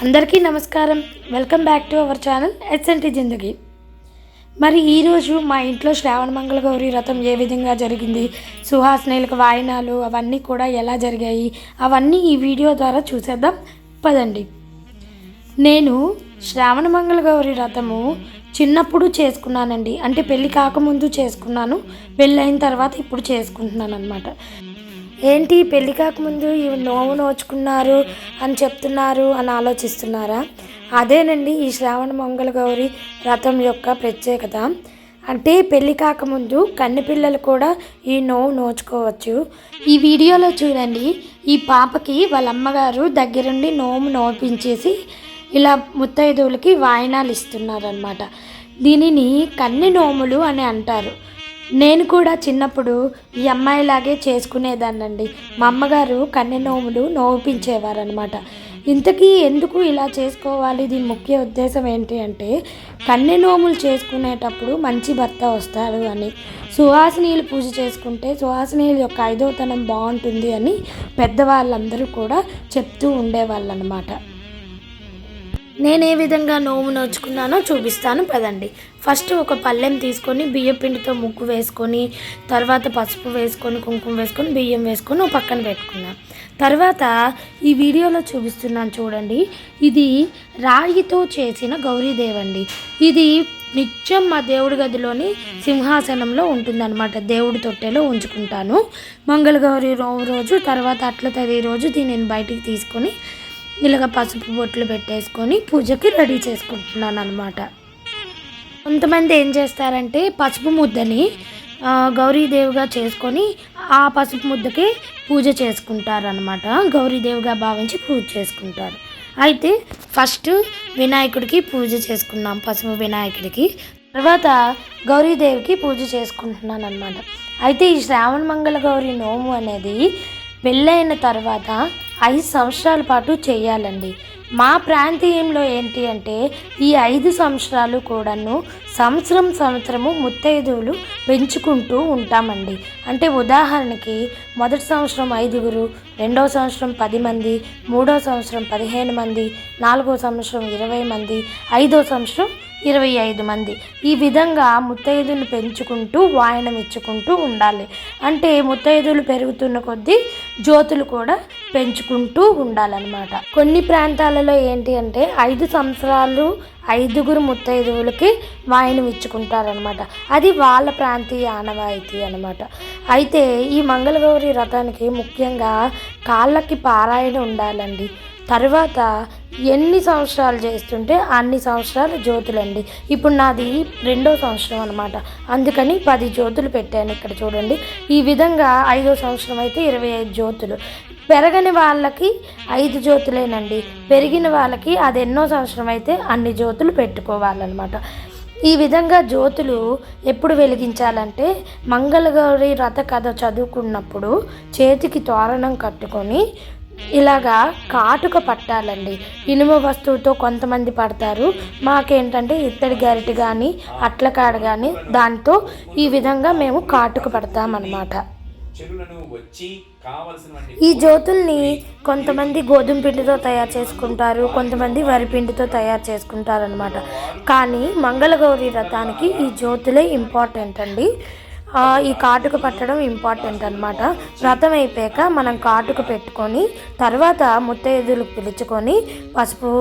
అందరికీ నమస్కారం. Welcome back to our channel SNT Zindagi. మరి ఈరోజు మా ఇంట్లో శ్రావణ మంగళ గౌరీ వ్రతం ఏ విధంగా జరిగింది, సుహాసినీలకు వాయినాలు అవన్నీ కూడా ఎలా జరిగాయి, అవన్నీ ఈ వీడియో ద్వారా చూసేద్దాం పదండి. నేను శ్రావణ మంగళ గౌరీ వ్రతము చిన్నప్పుడు చేసుకున్నానండి. అంటే పెళ్ళి కాకముందు చేసుకున్నాను, పెళ్ళైన తర్వాత ఇప్పుడు చేసుకుంటున్నాను అనమాట. ఏంటి పెళ్ళి కాకముందు ఇవి నోము నోచుకున్నారు అని చెప్తున్నారు అని ఆలోచిస్తున్నారా? అదేనండి ఈ శ్రావణ మంగళ గౌరీ వ్రతం యొక్క ప్రత్యేకత. అంటే పెళ్ళి కాకముందు కన్నెపిల్లలు కూడా ఈ నోవు నోచుకోవచ్చు. ఈ వీడియోలో చూడండి, ఈ పాపకి వాళ్ళ అమ్మగారు దగ్గరుండి నోము నోపించేసి ఇలా ముత్తైదువులకి వాయినాలు ఇస్తున్నారనమాట. దీనిని కన్నె నోములు అని అంటారు. నేను కూడా చిన్నప్పుడు ఈ అమ్మాయిలాగే చేసుకునేదాన్నండి. మా అమ్మగారు కన్నె నోములు నోపించేవారనమాట. ఇంతకీ ఎందుకు ఇలా చేసుకోవాలి, దీని ముఖ్య ఉద్దేశం ఏంటి అంటే కన్నె నోములు చేసుకునేటప్పుడు మంచి భర్త వస్తారు అని, సుహాసినీలు పూజ చేసుకుంటే సుహాసినీల యొక్క ఐదవతనం బాగుంటుంది అని పెద్దవాళ్ళందరూ కూడా చెప్తూ ఉండేవాళ్ళు అనమాట. నేను ఏ విధంగా నోము నోచుకున్నానో చూపిస్తాను పదండి. ఫస్ట్ ఒక పళ్ళెం తీసుకొని బియ్యం పిండితో ముగ్గు వేసుకొని, తర్వాత పసుపు వేసుకొని, కుంకుమ వేసుకొని, బియ్యం వేసుకొని ఒక పక్కన పెట్టుకున్నాను. తర్వాత ఈ వీడియోలో చూపిస్తున్నాను చూడండి, ఇది రాగితో చేసిన గౌరీదేవండి. ఇది నిత్యం మా దేవుడి గదిలోని సింహాసనంలో ఉంటుందన్నమాట. దేవుడి తొట్టెలో ఉంచుకుంటాను. మంగళగౌరి రోజు, తర్వాత అట్ల తది రోజు దీనిని బయటికి తీసుకొని ఇలాగ పసుపు బొట్లు పెట్టేసుకొని పూజకి రెడీ చేసుకుంటున్నాను అనమాట. కొంతమంది ఏం చేస్తారంటే పసుపు ముద్దని గౌరీదేవిగా చేసుకొని ఆ పసుపు ముద్దకి పూజ చేసుకుంటారనమాట. గౌరీదేవిగా భావించి పూజ చేసుకుంటారు. అయితే ఫస్ట్ వినాయకుడికి పూజ చేసుకున్నాం, పసుపు వినాయకుడికి. తర్వాత గౌరీదేవికి పూజ చేసుకుంటున్నాను అనమాట. అయితే ఈ శ్రావణ మంగళ గౌరీ నోము అనేది పెళ్ళైన తర్వాత 5 సంవత్సరాల పాటు చేయాలండి. మా ప్రాంతీయంలో ఏంటి అంటే ఈ 5 సంవత్సరాలు కూడాను సంవత్సరము ముత్తైదువులు పెంచుకుంటూ ఉంటామండి. అంటే ఉదాహరణకి మొదటి సంవత్సరం 5, రెండవ సంవత్సరం 10 మంది, మూడవ సంవత్సరం 15 మంది, నాలుగో సంవత్సరం 20 మంది, ఐదో సంవత్సరం 25 మంది. ఈ విధంగా ముత్తైదులు పెంచుకుంటూ వాయనం ఇచ్చుకుంటూ ఉండాలి. అంటే ముత్తైదులు పెరుగుతున్న కొద్దీ జ్యోతులు కూడా పెంచుకుంటూ ఉండాలన్నమాట. కొన్ని ప్రాంతాలలో ఏంటి అంటే 5 సంవత్సరాలు 5 ముత్తైదువులకి వాయనం ఇచ్చుకుంటారనమాట. అది వాళ్ళ ప్రాంతీయ ఆనవాయితీ అనమాట. అయితే ఈ మంగళగౌరి వ్రతానికి ముఖ్యంగా కాళ్ళకి పారాయణ ఉండాలండి. తర్వాత ఎన్ని సంవత్సరాలు చేస్తుంటే అన్ని సంవత్సరాలు జ్యోతులండి. ఇప్పుడు నాది 2వ సంవత్సరం అనమాట. అందుకని 10 జ్యోతులు పెట్టాను ఇక్కడ చూడండి. ఈ విధంగా 5వ సంవత్సరం అయితే 25 జ్యోతులు. పెరగని వాళ్ళకి 5 జ్యోతులేనండి. పెరిగిన వాళ్ళకి అది ఎన్నో సంవత్సరం అయితే అన్ని జ్యోతులు పెట్టుకోవాలన్నమాట. ఈ విధంగా జ్యోతులు ఎప్పుడు వెలిగించాలంటే మంగళగౌరి వ్రత కథ చదువుకున్నప్పుడు చేతికి తోరణం కట్టుకొని ఇలాగా కాటుక పట్టాలండి. ఇనుమ వస్తువుతో కొంతమంది పడతారు. మాకేంటంటే ఇత్తడి గరిటె కానీ అట్లకాడ కానీ దాంతో ఈ విధంగా మేము కాటుక పడతామన్నమాట. ఈ జ్యోతుల్ని కొంతమంది గోధుమ పిండితో తయారు చేసుకుంటారు, కొంతమంది వరిపిండితో తయారు చేసుకుంటారు అనమాట. కానీ మంగళగౌరి వ్రతానికి ఈ జ్యోతులే ఇంపార్టెంట్ అండి. ఈ కాటుక పట్టడం ఇంపార్టెంట్ అనమాట. వ్రతం అయిపోయాక మనం కాటుక పెట్టుకొని తర్వాత ముత్తైదులు పిలుచుకొని పసుపు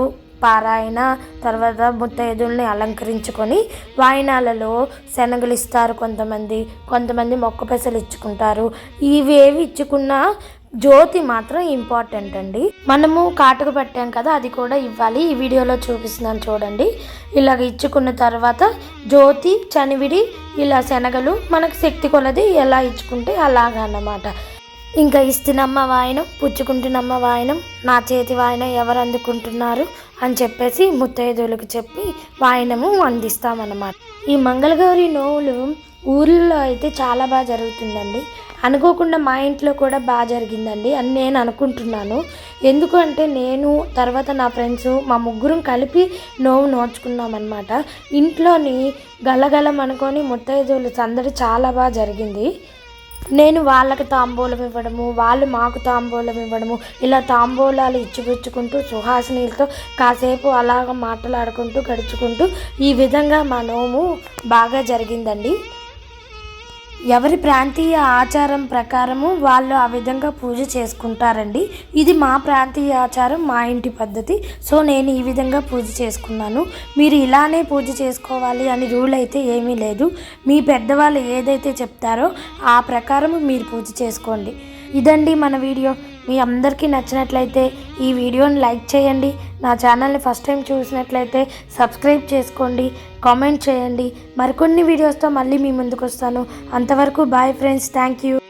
పారాయణ, తర్వాత ముత్తైదుల్ని అలంకరించుకొని వాయినాలలో శనగలు ఇస్తారు కొంతమంది మొక్క పెసలు ఇచ్చుకుంటారు. ఇవేవి ఇచ్చుకున్నా జ్యోతి మాత్రం ఇంపార్టెంట్ అండి. మనము కాటుక పెట్టాం కదా, అది కూడా ఇవ్వాలి. ఈ వీడియోలో చూపిస్తున్నాను చూడండి. ఇలాగ ఇచ్చుకున్న తర్వాత జ్యోతి, చనివిడి, ఇలా శనగలు మనకు శక్తి కొలది ఎలా ఇచ్చుకుంటే అలాగన్నమాట. ఇంకా ఇస్తున్నమ్మ వాయనం, పుచ్చుకుంటున్నమ్మ వాయనం, నా చేతి వాయనం ఎవరు అందుకుంటున్నారు అని చెప్పేసి ముత్తైదువులకు చెప్పి వాయనము అందిస్తామన్నమాట. ఈ మంగళగౌరి నోవులు ఊర్లో అయితే చాలా బాగా జరుగుతుందండి. అనుకోకుండా మా ఇంట్లో కూడా బాగా జరిగిందండి అని నేను అనుకుంటున్నాను. ఎందుకు అంటే నేను తర్వాత నా ఫ్రెండ్స్ మా ముగ్గురం కలిపి నోవు నోచుకున్నామన్నమాట. ఇంట్లోని గలగలం అనుకొని ముత్తైదువులు సందడి చాలా బాగా జరిగింది. నేను వాళ్ళకి తాంబూలం ఇవ్వడము, వాళ్ళు మాకు తాంబూలం ఇవ్వడము, ఇలా తాంబూలాలు ఇచ్చిపుచ్చుకుంటూ సుహాసినీలతో కాసేపు అలాగ మాట్లాడుకుంటూ గడుచుకుంటూ ఈ విధంగా మా నోము బాగా జరిగిందండి. ఎవరి ప్రాంతీయ ఆచారం ప్రకారము వాళ్ళు ఆ విధంగా పూజ చేసుకుంటారండి. ఇది మా ప్రాంతీయ ఆచారం, మా ఇంటి పద్ధతి. సో నేను ఈ విధంగా పూజ చేసుకున్నాను. మీరు ఇలానే పూజ చేసుకోవాలి అని రూల్ అయితే ఏమీ లేదు. మీ పెద్దవాళ్ళు ఏదైతే చెప్తారో ఆ ప్రకారం మీరు పూజ చేసుకోండి. ఇదండి మన వీడియో. మీ అందరికీ నచ్చినట్లయితే ఈ వీడియోని లైక్ చేయండి. నా ఛానల్ని ఫస్ట్ టైం చూసినట్లయితే సబ్స్క్రైబ్ చేసుకోండి, కామెంట్ చేయండి. మరికొన్ని వీడియోస్తో మళ్ళీ మీ ముందుకు వస్తాను. అంతవరకు బాయ్ ఫ్రెండ్స్, థ్యాంక్ యూ.